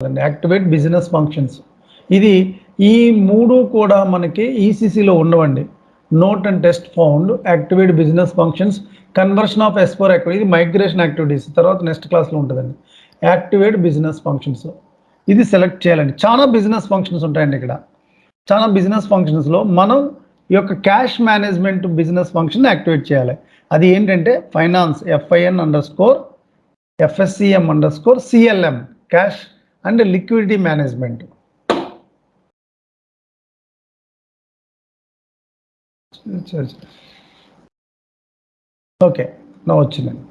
Activate business functions. ఇది ఈ మూడు కూడా మనకి ఈసీసీలో ఉండవండి. Note and test found, activate business functions, conversion of S4 activity, ఇది మైగ్రేషన్ యాక్టివిటీస్ తర్వాత నెక్స్ట్ క్లాస్లో ఉంటుందండి. యాక్టివేట్ బిజినెస్ ఫంక్షన్స్ ఇది సెలెక్ట్ చేయాలండి. చాలా బిజినెస్ ఫంక్షన్స్ ఉంటాయండి. ఇక్కడ చాలా బిజినెస్ ఫంక్షన్స్లో మనం ఈ యొక్క cash management business function activate చేయాలి. అది ఏంటంటే finance FIN_FSCM_CLM cash and liquidity management. Okay, నా వచ్చిందండి.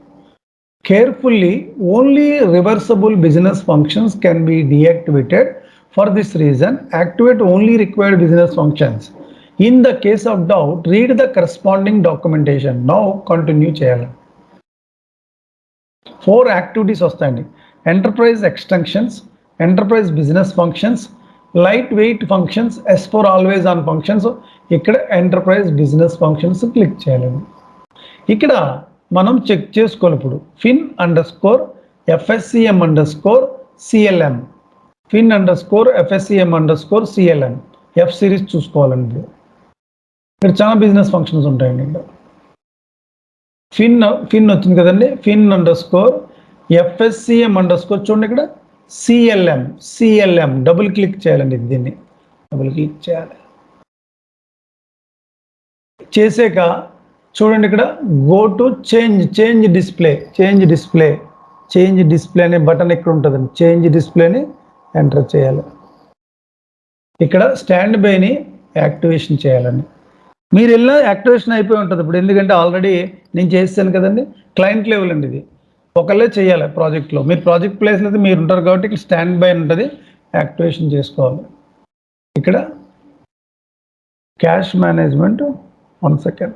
Carefully, only reversible business functions can be deactivated. For this reason, activate only required business functions. In the case of doubt, read the corresponding documentation. Now continue చేయాలి. 4 activities వస్తాయండి. Enterprise extensions, enterprise business functions, light weight functions, S4 always on functions. ఇక్కడ enterprise business functions click చేయాలండి. ఇక్కడ మనం check చేసుకోవాలి. ఇప్పుడు FIN_FSCM_CLM, FIN_FSCM_CLM F series చూసుకోవాలండి. ఇక్కడ చాలా బిజినెస్ ఫంక్షన్స్ ఉంటాయండి. ఇక్కడ ఫిన్ వచ్చింది కదండి, FIN_FSCM_ చూడండి ఇక్కడ CLM డబుల్ క్లిక్ చేయాలండి. దీన్ని డబుల్ క్లిక్ చేయాలి. చేసాక చూడండి ఇక్కడ గో టు చేంజ్ డిస్ప్లే అనే బటన్ ఇక్కడ ఉంటుందండి. చేంజ్ డిస్ప్లేని ఎంటర్ చేయాలి. ఇక్కడ స్టాండ్ బైని యాక్టివేషన్ చేయాలండి. మీరు వెళ్ళినా యాక్టివేషన్ అయిపోయి ఉంటుంది ఇప్పుడు, ఎందుకంటే ఆల్రెడీ నేను చేస్తాను కదండి. క్లయింట్ లెవెల్ అండి ఇది, ఒకళ్ళే చేయాలి ప్రాజెక్ట్లో. మీరు ప్రాజెక్ట్ ప్లేస్లో అయితే మీరు ఉంటారు కాబట్టి ఇక్కడ స్టాండ్ బై ఉంటుంది, యాక్టివేషన్ చేసుకోవాలి. ఇక్కడ క్యాష్ మేనేజ్మెంట్ 1 సెకండ్.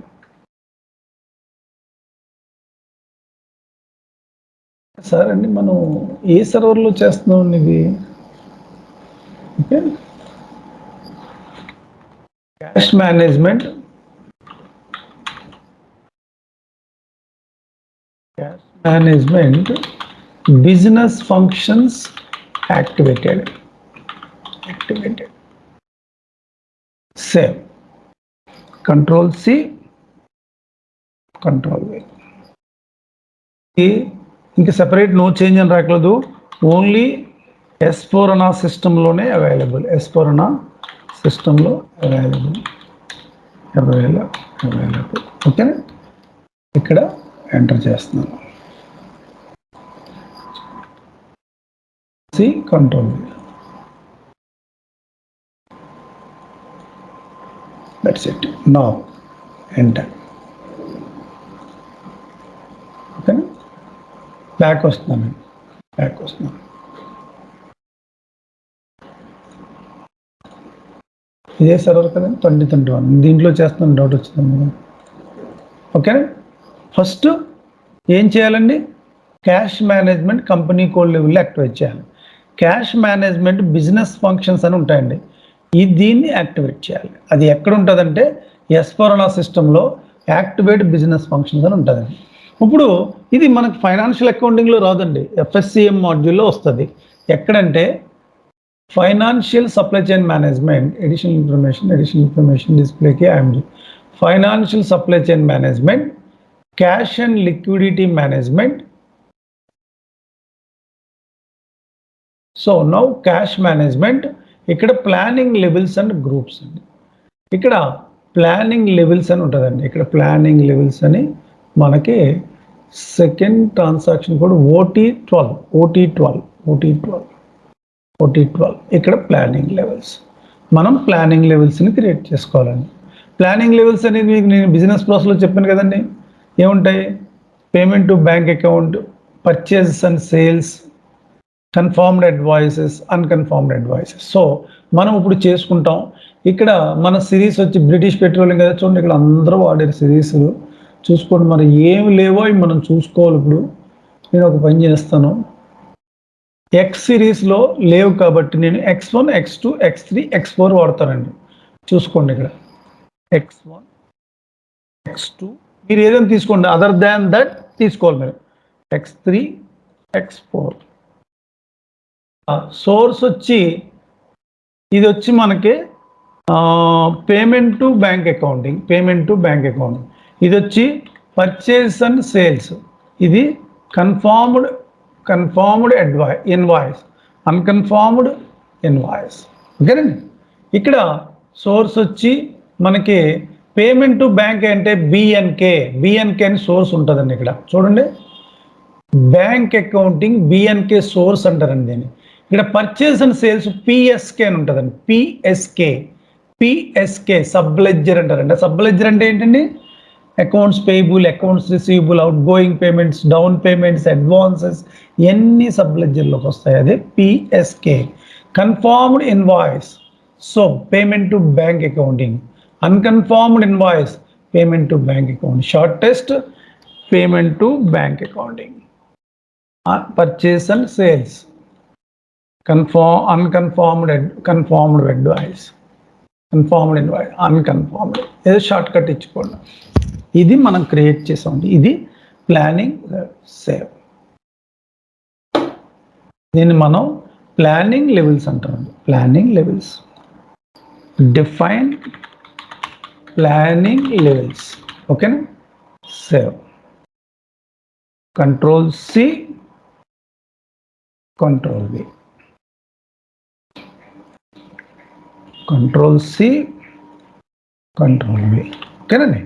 సార్ అండి మనం ఏ సర్వర్లో చేస్తున్నాం ఇది? Okay, cash management business functions activated. Save, Ctrl+C, Ctrl+V. ఇంకా సెపరేట్ నో చేంజ్ అని రాకలేదు, ఓన్లీ S4 HANA సిస్టంలోనే అవైలబుల్. S4 HANA సిస్టంలో అవైలబుల్. ఓకేనా? ఇక్కడ ఎంటర్ చేస్తున్నాను. Ctrl+V. That's it. Now enter. ఓకేనా? బ్యాక్ వస్తున్నాను. ఇదే సర్వర్ కదండి 2021, దీంట్లో చేస్తాను. డౌట్ వచ్చింది. ఓకేనా? ఫస్ట్ ఏం చేయాలండి? క్యాష్ మేనేజ్మెంట్ కంపెనీ కోడ్ లెవెల్లో యాక్టివేట్ చేయాలి. క్యాష్ మేనేజ్మెంట్ బిజినెస్ ఫంక్షన్స్ అని ఉంటాయండి, దీన్ని యాక్టివేట్ చేయాలి. అది ఎక్కడ ఉంటుందంటే S4 HANA సిస్టంలో యాక్టివేట్ బిజినెస్ ఫంక్షన్స్ అని ఉంటుందండి. ఇప్పుడు ఇది మనకు ఫైనాన్షియల్ అకౌంటింగ్లో రాదండి, FSCM మాడ్యూల్లో వస్తుంది. ఎక్కడంటే financial supply chain management, additional information డిస్ప్లేకి IMG, financial supply chain management, cash and liquidity management. So now cash management. ఇక్కడ ప్లానింగ్ లెవెల్స్ అండ్ గ్రూప్స్ అండి. ఇక్కడ ప్లానింగ్ లెవెల్స్ అని ఉంటుందండి. ఇక్కడ ప్లానింగ్ లెవెల్స్ అని మనకి సెకండ్ ట్రాన్సాక్షన్ కోడ్ OT12. ఇక్కడ ప్లానింగ్ లెవెల్స్. మనం ప్లానింగ్ లెవెల్స్ని క్రియేట్ చేసుకోవాలండి. ప్లానింగ్ లెవెల్స్ అనేది మీకు నేను బిజినెస్ ప్రాసెస్లో చెప్పాను కదండి. ఏముంటాయి? Payment to bank account, purchases and sales, confirmed advices, unconfirmed advices. So మనం ఇప్పుడు చేసుకుంటాం. ఇక్కడ మన సిరీస్ వచ్చి బ్రిటిష్ పెట్రోలింగ్ కదా, చూడండి ఇక్కడ అందరూ వాడే సిరీస్ చూసుకోండి. మరి ఏమి లేవో అవి మనం చూసుకోవాలి. ఇప్పుడు నేను ఒక పని చేస్తాను, X సిరీస్లో లేవు కాబట్టి నేను X1, X2, X3, X4 వాడతానండి. చూసుకోండి ఇక్కడ X1, X2 మీరు ఏదైనా తీసుకోండి, అదర్ దాన్ దట్ తీసుకోవాలి మీరు. X3, X4 సోర్స్ వచ్చి ఇది వచ్చి మనకి పేమెంట్ టు బ్యాంక్ అకౌంటింగ్, ఇది వచ్చి పర్చేస్ అండ్ సేల్స్, ఇది కన్ఫర్మ్డ్ ఇన్వాయిస్, అన్కన్ఫర్మ్డ్ ఇన్వాయిస్. ఓకేనండి. ఇక్కడ సోర్స్ వచ్చి మనకి పేమెంట్ టు బ్యాంక్ అంటే బిఎన్కే అని సోర్స్ ఉంటుందండి. ఇక్కడ చూడండి, బ్యాంక్ అకౌంటింగ్ బిఎన్కే సోర్స్ అంటారండి దీన్ని. ఇక్కడ పర్చేస్ అండ్ సేల్స్ పిఎస్కే అని ఉంటుందండి. పిఎస్కే సబ్ లెడ్జర్ అంటారండి. సబ్ లెడ్జర్ అంటే ఏంటండి? Accounts payable, accounts receivable, out going payments, down payments, advances ఇవన్నీ సబ్ లెడ్జర్లోకి వస్తాయి. అదే PSK. Confirmed invoice, so payment to bank accounting. Unconfirmed invoice, payment to bank account. Shortest payment to bank accounting. Purchase and sales, confirmed invoice, unconfirmed, ఏదో short cut ఇచ్చుకోండి. ఇది మనం create చేసామండి. ఇది planning save. దీన్ని మనం ప్లానింగ్ లెవెల్స్ అంటామండి. Planning levels, define planning levels. ఓకేనా? Save. Control C, control V, control C, control V. ఓకేనండి.